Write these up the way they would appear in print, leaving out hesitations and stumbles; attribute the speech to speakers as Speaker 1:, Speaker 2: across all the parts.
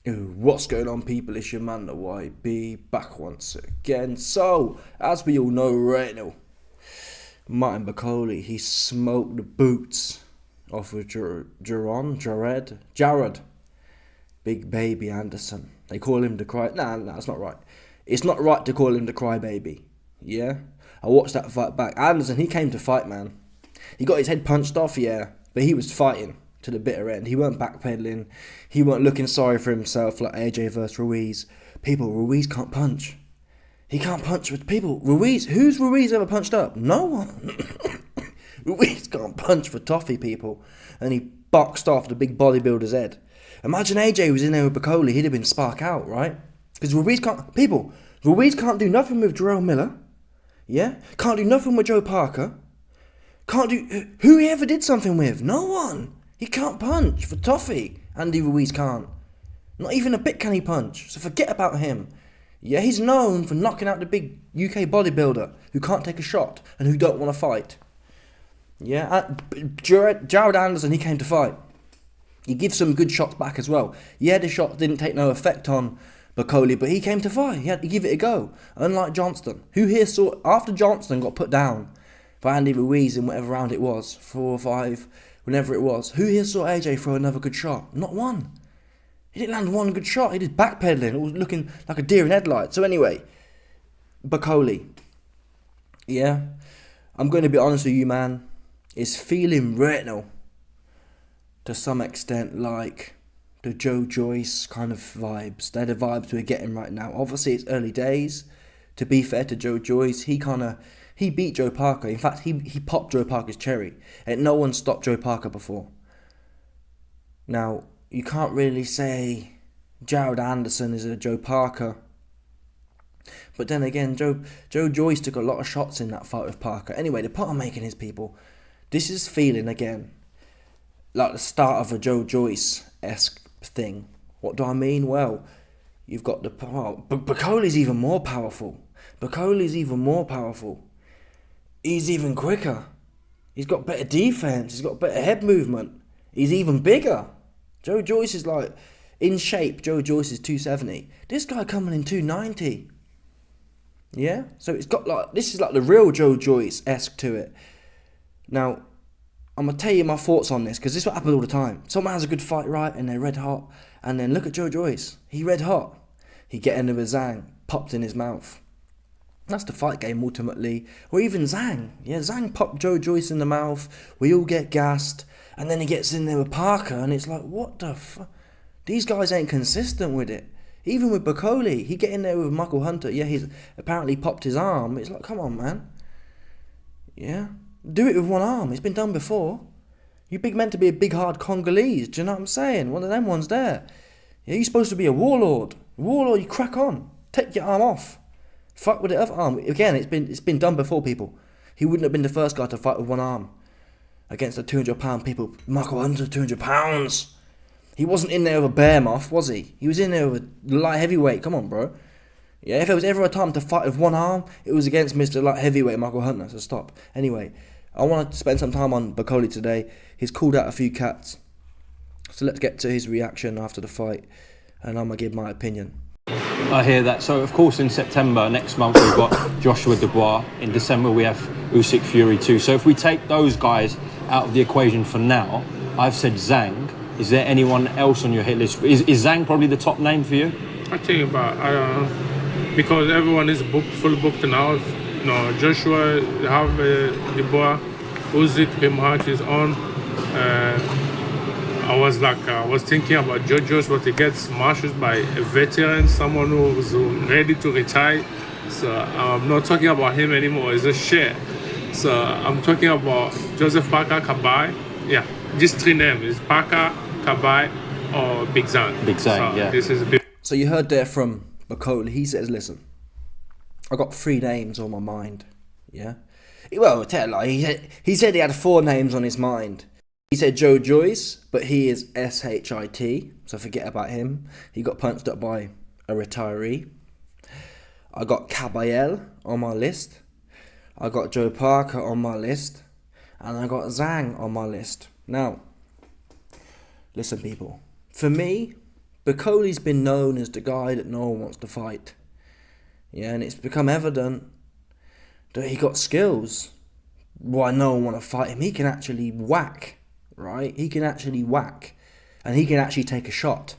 Speaker 1: Ooh, what's going on, people? It's your man, the YB, back once again. So, as we all know right now, Martin Bakole, he smoked the boots off of Jared, Big Baby Anderson. They call him the cry. Nah, that's not right. It's not right to call him the cry baby. Yeah? I watched that fight back. Anderson, he came to fight, man. He got his head punched off, yeah, but he was fighting to the bitter end. He weren't backpedaling. He weren't looking sorry for himself like AJ versus Ruiz. People, Ruiz can't punch. He can't punch with people. Who's Ruiz ever punched up? No one. Ruiz can't punch for toffee, people. And he boxed off the big bodybuilder's head. Imagine AJ was in there with Bakole, he'd have been spark out, right? Because Ruiz can't do nothing with Jarrell Miller. Yeah? Can't do nothing with Joe Parker. Can't do... Who he ever did something with? No one. He can't punch for toffee. Andy Ruiz can't. Not even a bit can he punch. So forget about him. Yeah, he's known for knocking out the big UK bodybuilder who can't take a shot and who don't want to fight. Yeah, Jared Anderson, he came to fight. He gives some good shots back as well. Yeah, the shot didn't take no effect on Bakole, but he came to fight. He had to give it a go. Unlike Johnston, who here saw, after Johnston got put down by Andy Ruiz in whatever round it was, 4 or 5, whenever it was, who here saw AJ throw another good shot? Not one. He didn't land one good shot. He did backpedaling. It was looking like a deer in headlights. So anyway, Bakole. Yeah, I'm going to be honest with you, man. It's feeling right now, to some extent, like the Joe Joyce kind of vibes. They're the vibes we're getting right now. Obviously, it's early days. To be fair to Joe Joyce, he beat Joe Parker. In fact, he popped Joe Parker's cherry. And no one stopped Joe Parker before. Now, you can't really say Jared Anderson is a Joe Parker. But then again, Joe Joyce took a lot of shots in that fight with Parker. Anyway, the point I'm making is, people, this is feeling, again, like the start of a Joe Joyce-esque thing. What do I mean? Well, you've got Bakole's even more powerful. Bakole's even more powerful. He's even quicker. He's got better defense. He's got better head movement. He's even bigger. Joe Joyce is like, in shape, Joe Joyce is 270. This guy coming in 290. Yeah? So it's got like, this is like the real Joe Joyce-esque to it. Now, I'm going to tell you my thoughts on this, because this is what happens all the time. Someone has a good fight, right, and they're red hot. And then look at Joe Joyce. He red hot. He get into a Zhang, popped in his mouth. That's the fight game, ultimately. Or even Zhang. Yeah, Zhang popped Joe Joyce in the mouth. We all get gassed. And then he gets in there with Parker, and it's like, what the fuck? These guys ain't consistent with it. Even with Bakole, he get in there with Michael Hunter. Yeah, he's apparently popped his arm. It's like, come on, man. Yeah? Do it with one arm. It's been done before. You meant to be a big, hard Congolese. Do you know what I'm saying? One of them ones there. Yeah, you're supposed to be a warlord. Warlord, you crack on. Take your arm off. Fight with the other arm. Again, it's been done before, people. He wouldn't have been the first guy to fight with one arm against a 200-pound people. Michael Hunter, 200 pounds. He wasn't in there with a bear moth, was he? He was in there with a light heavyweight. Come on, bro. Yeah, if there was ever a time to fight with one arm, it was against Mr. Light Heavyweight Michael Hunter, so stop. Anyway, I want to spend some time on Bakole today. He's called out a few cats. So let's get to his reaction after the fight, and I'm going to give my opinion.
Speaker 2: I hear that. So, of course, in September, next month, we've got Joshua Dubois. In December, we have Usyk Fury too. So if we take those guys out of the equation for now, I've said Zhang. Is there anyone else on your hit list? Is Zhang probably the top name for you?
Speaker 3: I think about, I don't know, because everyone is full booked now. No, Joshua, have Dubois, Usyk pretty much is on. I was thinking about JoJo's, but he gets smashed by a veteran, someone who's ready to retire. So I'm not talking about him anymore. It's a shit. So I'm talking about Joseph Parker, Kabai. Yeah, these three names is Parker, Kabai, or Big Zhang.
Speaker 2: Big Zhang,
Speaker 3: so
Speaker 2: yeah.
Speaker 3: This is a bit.
Speaker 1: So you heard there from Bakole. He says, listen, I got 3 names on my mind. Yeah? Well, tell a lie. He said he had 4 names on his mind. He said Joe Joyce, but he is SHIT, so forget about him. He got punched up by a retiree. I got Kabayel on my list. I got Joe Parker on my list. And I got Zhang on my list. Now, listen, people. For me, Bakole's been known as the guy that no one wants to fight. Yeah, and it's become evident that he got skills. Why no one want to fight him? He can actually whack, right? He can actually whack. And he can actually take a shot.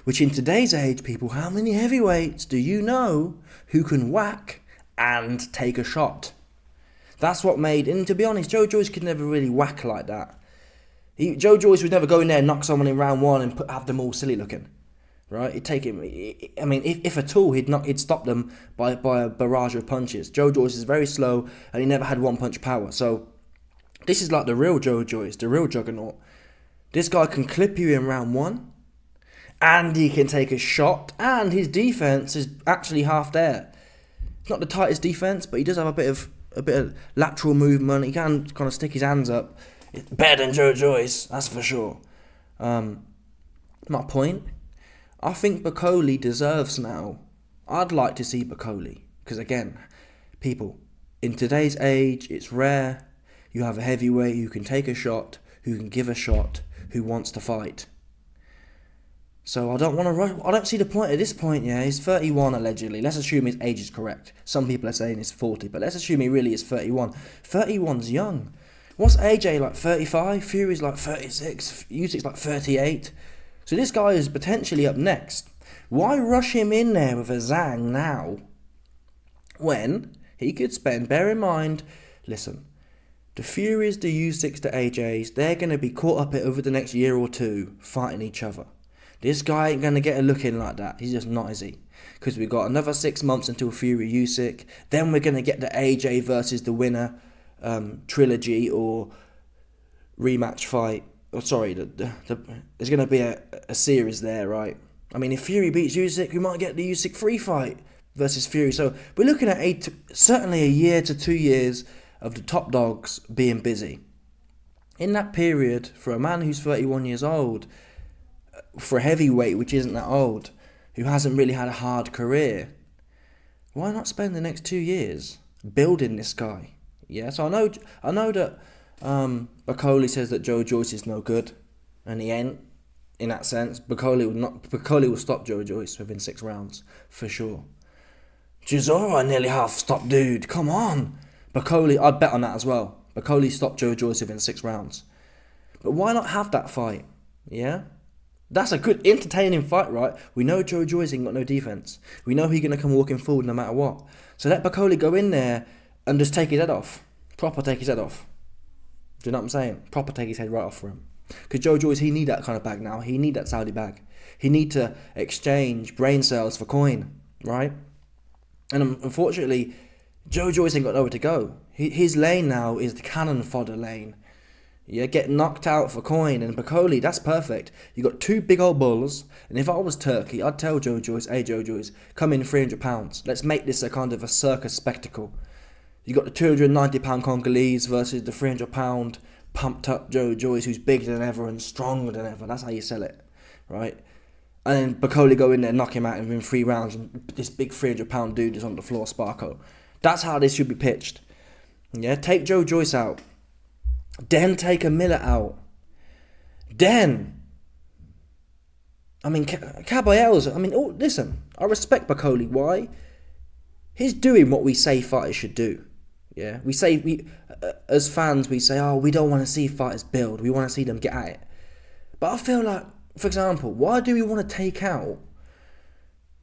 Speaker 1: Which in today's age, people, how many heavyweights do you know who can whack and take a shot? That's what made, and to be honest, Joe Joyce could never really whack like that. Joe Joyce would never go in there and knock someone in round one and have them all silly looking. Right? It'd take him, I mean, if at all, he'd stop them by a barrage of punches. Joe Joyce is very slow and he never had one punch power. So this is like the real Joe Joyce, the real juggernaut. This guy can clip you in round one, and he can take a shot, and his defense is actually half there. It's not the tightest defense, but he does have a bit of lateral movement. He can kind of stick his hands up. It's better than Joe Joyce, that's for sure. My point, I think Bakole deserves now. I'd like to see Bakole, because again, people, in today's age, it's rare you have a heavyweight who can take a shot, who can give a shot, who wants to fight. So I don't want to rush. I don't see the point at this point. Yeah, he's 31 allegedly. Let's assume his age is correct. Some people are saying he's 40, but let's assume he really is 31. 31's young. What's AJ like? 35. Fury's like 36. Usyk's like 38. So this guy is potentially up next. Why rush him in there with a Zhang now, when he could spend? Bear in mind, listen. The Furies, the Usyks, the AJs, they're going to be caught up over the next year or two fighting each other. This guy ain't going to get a look in like that. He's just not, is he? Because we've got another 6 months until Fury Usyk. Then we're going to get the AJ versus the winner trilogy or rematch fight. Oh, sorry, there's going to be a series there, right? I mean, if Fury beats Usyk, we might get the Usyk free fight versus Fury. So we're looking at certainly a year to 2 years of the top dogs being busy. In that period, for a man who's 31 years old, for a heavyweight which isn't that old, who hasn't really had a hard career, why not spend the next 2 years building this guy? Yeah, so I know that Bakole says that Joe Joyce is no good, and he ain't. In that sense, Bakole will stop Joe Joyce within 6 rounds for sure. Chisora nearly half stopped, dude. Come on, Bakole. I'd bet on that as well. Bakole stopped Joe Joyce within 6 rounds. But why not have that fight? Yeah. That's a good, entertaining fight, right? We know Joe Joyce ain't got no defense. We know he's going to come walking forward no matter what. So let Bakole go in there and just take his head off. Proper take his head off. Do you know what I'm saying? Proper take his head right off for him. Because Joe Joyce, he need that kind of bag now. He need that Saudi bag. He need to exchange brain cells for coin, right? And unfortunately, Joe Joyce ain't got nowhere to go. His lane now is the cannon fodder lane. Yeah, get knocked out for coin. And Bakole, that's perfect. You got 2 big old bulls. And if I was Turkey, I'd tell Joe Joyce, hey Joe Joyce, come in £300. Let's make this a kind of a circus spectacle. You got the £290 Congolese versus the £300 pumped up Joe Joyce, who's bigger than ever and stronger than ever. That's how you sell it, right? And then Bakole go in there, knock him out within 3 rounds, and this big £300 dude is on the floor, Sparko. That's how this should be pitched. Yeah, take Joe Joyce out. Then take a Miller out. Then, I mean, Caballeros, I mean, listen, I respect Bakole. Why? He's doing what we say fighters should do. Yeah, as fans, we say, oh, we don't want to see fighters build. We want to see them get at it. But I feel like, for example, why do we want to take out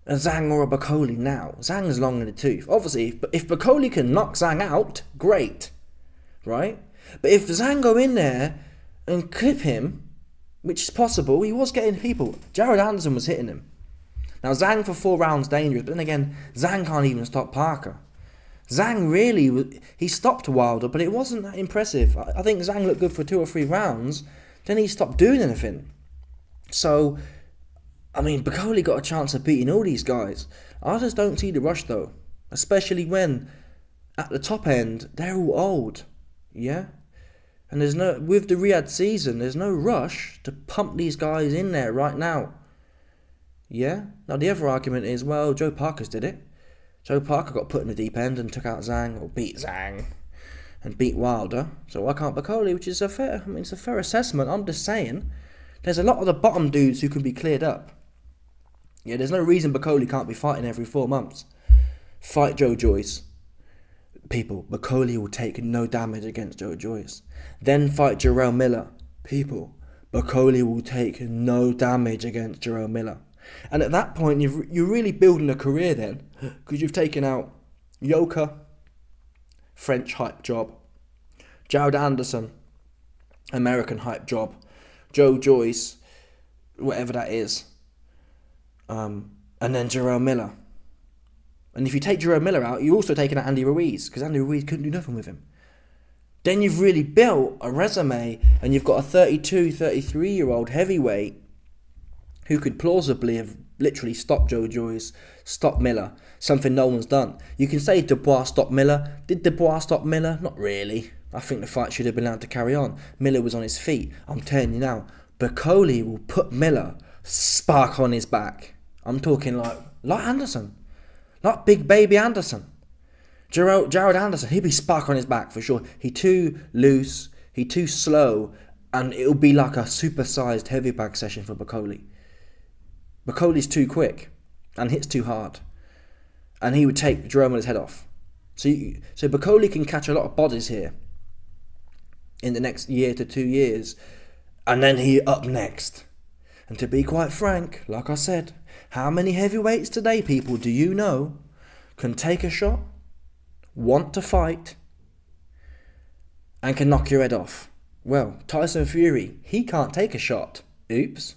Speaker 1: a Zhang or a Bakole now? Zhang's long in the tooth. Obviously, if Bakole can knock Zhang out, great, right? But if Zhang go in there and clip him, which is possible, he was getting people. Jared Anderson was hitting him. Now, Zhang for 4 rounds dangerous, but then again, Zhang can't even stop Parker. Zhang really, he stopped Wilder, but it wasn't that impressive. I think Zhang looked good for 2 or 3 rounds, then he stopped doing anything. So, I mean, Bakole got a chance of beating all these guys. I just don't see the rush though, especially when, at the top end, they're all old, yeah? And with the Riyadh season, there's no rush to pump these guys in there right now. Yeah? Now the other argument is, well, Joe Parker's did it. Joe Parker got put in the deep end and took out Zhang, or beat Zhang, and beat Wilder. So why can't Bakole, which is it's a fair assessment. I'm just saying, there's a lot of the bottom dudes who can be cleared up. Yeah, there's no reason Bakole can't be fighting every 4 months. Fight Joe Joyce. People, Bakole will take no damage against Joe Joyce. Then fight Jarrell Miller. People, Bakole will take no damage against Jarrell Miller. And at that point, you're really building a career then, because you've taken out Yoka, French hype job, Jared Anderson, American hype job, Joe Joyce, whatever that is, and then Jarrell Miller. And if you take Jarrell Miller out, you're also taking out Andy Ruiz, because Andy Ruiz couldn't do nothing with him. Then you've really built a resume, and you've got a 32, 33-year-old heavyweight who could plausibly have literally stopped Joe Joyce, stopped Miller, something no one's done. You can say Dubois stopped Miller. Did Dubois stop Miller? Not really. I think the fight should have been allowed to carry on. Miller was on his feet. I'm telling you now, Bakole will put Miller spark on his back. I'm talking like Anderson. Like Big Baby Anderson. Jared Anderson, he'd be spark on his back for sure. He too loose, he too slow, and it'll be like a supersized heavy bag session for Bakole. Bakole's too quick and hits too hard, and he would take Jarrell Miller's head off. So Bakole can catch a lot of bodies here in the next year to 2 years, and then he up next. And to be quite frank, like I said, how many heavyweights today, people, do you know can take a shot, want to fight, and can knock your head off? Well, Tyson Fury, he can't take a shot. Oops.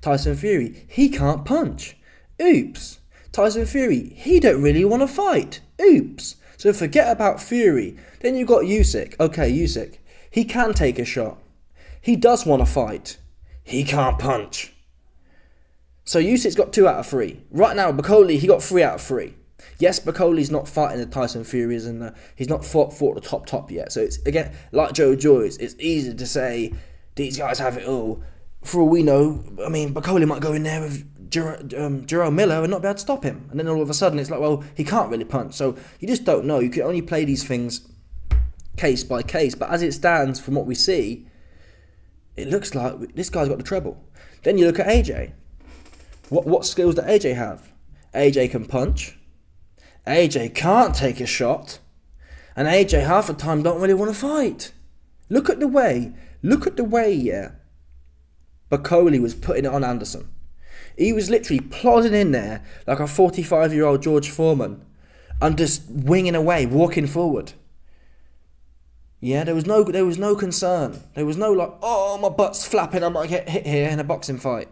Speaker 1: Tyson Fury, he can't punch. Oops. Tyson Fury, he don't really want to fight. Oops. So forget about Fury. Then you've got Usyk. Okay, Usyk, he can take a shot. He does want to fight. He can't punch. So Usyk's got 2 out of 3. Right now, Bakole, he got 3 out of 3. Yes, Bakole's not fighting the Tyson Furies, and he's not fought the top yet. So it's, again, like Joe Joyce, it's easy to say these guys have it all. For all we know, I mean, Bakole might go in there with Jarrell Miller and not be able to stop him. And then all of a sudden it's like, well, he can't really punch. So you just don't know. You can only play these things case by case. But as it stands, from what we see, it looks like this guy's got the treble. Then you look at AJ. What skills does AJ have? AJ can punch. AJ can't take a shot. And AJ half the time don't really want to fight. Look at the way, yeah, Bakole was putting it on Anderson. He was literally plodding in there like a 45-year-old George Foreman and just winging away, walking forward. Yeah, there was no concern. There was no like, oh, my butt's flapping, I might get hit here in a boxing fight.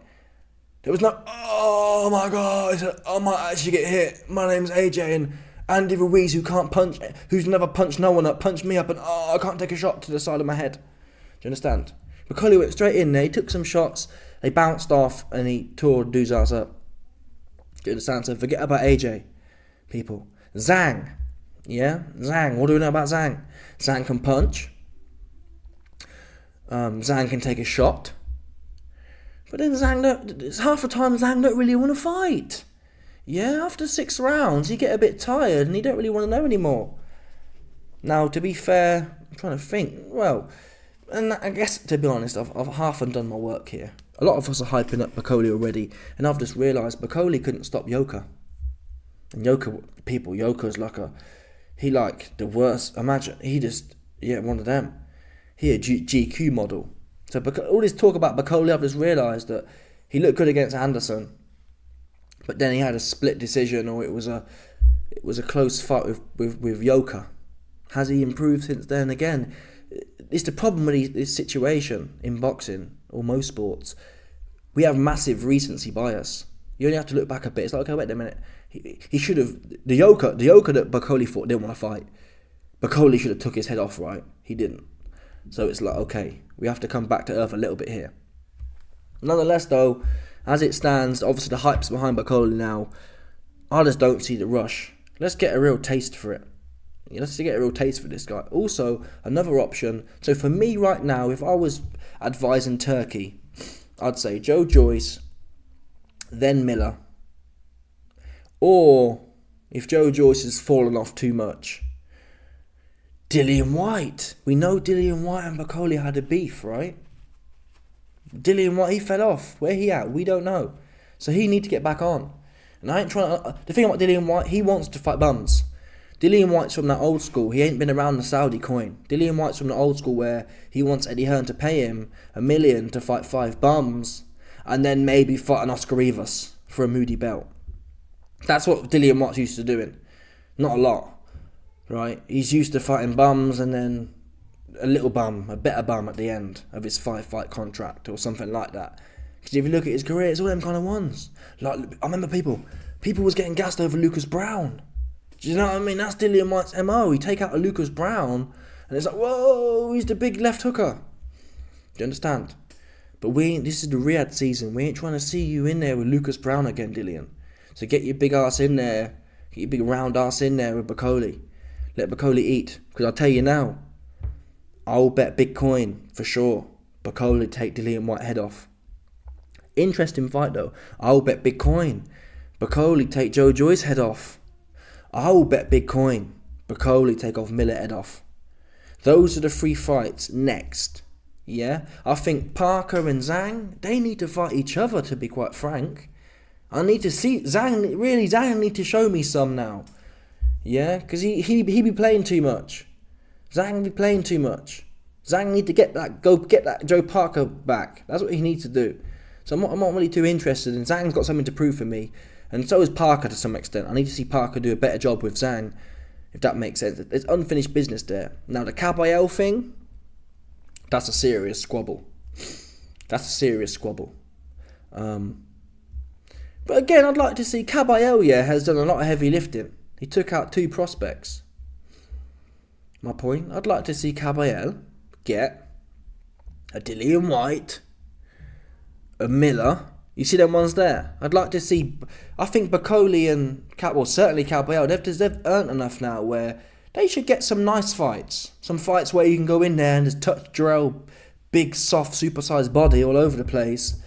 Speaker 1: There was no, oh my God, I might actually get hit. My name's AJ, and Andy Ruiz, who can't punch, who's never punched no one up, punched me up, and I can't take a shot to the side of my head. Do you understand? Bakole went straight in there, he took some shots, they bounced off, and he tore dude's ass up. Do you understand? So forget about AJ, people. Zhang, yeah? Zhang, what do we know about Zhang? Zhang can punch. Zhang can take a shot. But then half the time Zhang don't really want to fight. Yeah, after 6 rounds, he get a bit tired and he don't really want to know anymore. Now, to be fair, I'm trying to think. Well, and I guess, to be honest, I've half done my work here. A lot of us are hyping up Bakole already, and I've just realised Bakole couldn't stop Yoka. And Yoka's like the worst. Imagine, one of them. He a GQ model. So all this talk about Bakole, I've just realised that he looked good against Anderson, but then he had a split decision, or it was a close fight with Yoka. Has he improved since then? Again, it's the problem with this situation in boxing or most sports. We have massive recency bias. You only have to look back a bit. It's like, okay, wait a minute. He should have the Yoka that Bakole fought didn't want to fight. Bakole should have took his head off, right? He didn't. So it's like, okay, we have to come back to earth a little bit here. Nonetheless, though, as it stands, obviously the hype's behind Bakole now. I just don't see the rush. Let's get a real taste for it. Let's get a real taste for this guy. Also, another option. So for me right now, if I was advising Turkey, I'd say Joe Joyce, then Miller. Or, if Joe Joyce has fallen off too much, Dillian Whyte. We know Dillian Whyte and Bakole had a beef, right? Dillian Whyte, he fell off. Where he at? We don't know. So he need to get back on. And I ain't trying to... The thing about Dillian Whyte, he wants to fight bums. Dillian Whyte's from that old school. He ain't been around the Saudi coin. Dillian Whyte's from the old school where he wants Eddie Hearn to pay him $1 million to fight 5 bums and then maybe fight an Oscar Rivas for a moody belt. That's what Dillian Whyte's used to doing. Not a lot, right? He's used to fighting bums and then a little bum, a better bum at the end of his 5-fight contract or something like that. Because if you look at his career, it's all them kind of ones. Like, I remember people was getting gassed over Lucas Brown. Do you know what I mean? That's Dillian Whyte's MO. He take out a Lucas Brown and it's like, whoa, he's the big left hooker. Do you understand? But this is the Riyadh season. We ain't trying to see you in there with Lucas Brown again, Dillian. So get your big ass in there. Get your big round ass in there with Bakole. Let Bakole eat. Because I'll tell you now, I'll bet Bitcoin for sure Bakole take Dillian Whyte head off. Interesting fight though. I'll bet Bitcoin Bakole take Joe Joyce head off. I'll bet Bitcoin Bakole take off Miller head off. Those are the 3 fights next. Yeah? I think Parker and Zhang, they need to fight each other, to be quite frank. I need to see Zhang need to show me some now. Yeah? Because he be playing too much. Zhang be playing too much. Zhang need to get that Joe Parker back. That's what he needs to do. So I'm not really too interested, and Zhang's got something to prove for me. And so is Parker to some extent. I need to see Parker do a better job with Zhang, if that makes sense. There's unfinished business there. Now the Caballel thing, that's a serious squabble. But again, I'd like to see Caballel, has done a lot of heavy lifting. He took out 2 prospects. My point, I'd like to see Caballel get a Dillian Whyte, a Miller. You see them ones there? I'd like to see... I think Bakole and certainly Caballel, they've earned enough now where they should get some nice fights. Some fights where you can go in there and just touch Jarrell, big, soft, supersized body all over the place.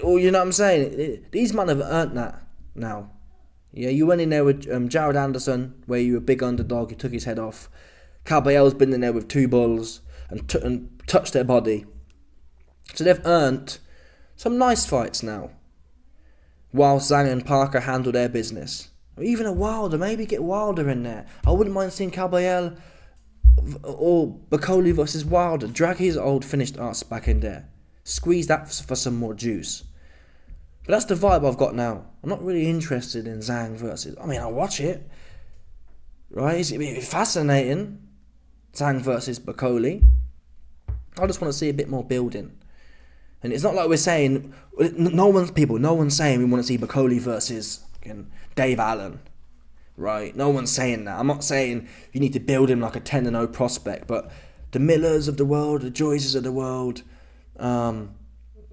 Speaker 1: Or you know what I'm saying? These men have earned that now. Yeah, you went in there with Jared Anderson, where you were a big underdog, you took his head off. Caballel's been in there with 2 bulls and touched their body. So they've earned some nice fights now. While Zhang and Parker handle their business. Or even a Wilder, maybe get Wilder in there. I wouldn't mind seeing Caballel or Bakole versus Wilder. Drag his old finished ass back in there. Squeeze that for some more juice. But that's the vibe I've got now. I'm not really interested in Zhang versus... I mean, I'll watch it. Right? It's be fascinating. Zhang versus Bakole. I just want to see a bit more building. And it's not like we're saying... No one's saying we want to see Bakole versus Dave Allen. Right? No one's saying that. I'm not saying you need to build him like a 10-0 prospect. But the Millers of the world, the Joyces of the world...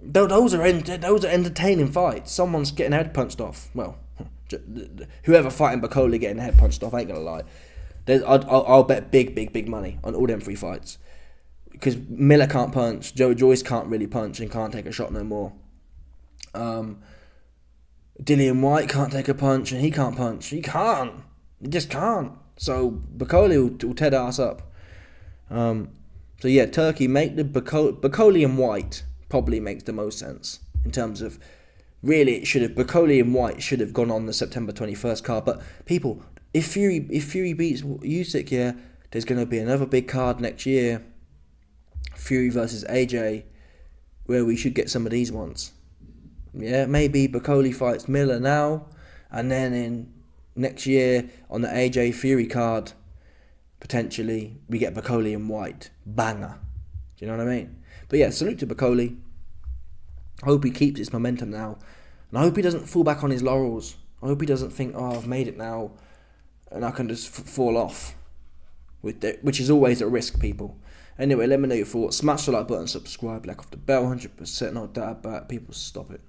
Speaker 1: Those are entertaining fights. Someone's getting their head punched off. Well, whoever fighting Bakole getting their head punched off, I ain't gonna lie. I'll bet big money on all them 3 fights. Because Miller can't punch, Joe Joyce can't really punch and can't take a shot no more. Dillian Whyte can't take a punch and he can't punch. He just can't. So Bakole will tear the ass up. So yeah, Turkey, make the Bakole and Whyte probably makes the most sense in terms of really Bakole and Whyte should have gone on the September 21st card. But people, if Fury beats Usyk, there's going to be another big card next year, Fury versus AJ, where we should get some of these ones. Yeah, maybe Bakole fights Miller now, and then in next year on the AJ Fury card, potentially we get Bakole and Whyte. Banger. Do you know what I mean? But yeah, salute to Bakole. I hope he keeps his momentum now. And I hope he doesn't fall back on his laurels. I hope he doesn't think, I've made it now and I can just fall off. Which is always a risk, people. Anyway, let me know your thoughts. Smash the like button, subscribe, like off the bell, 100%, no doubt about it. People, stop it.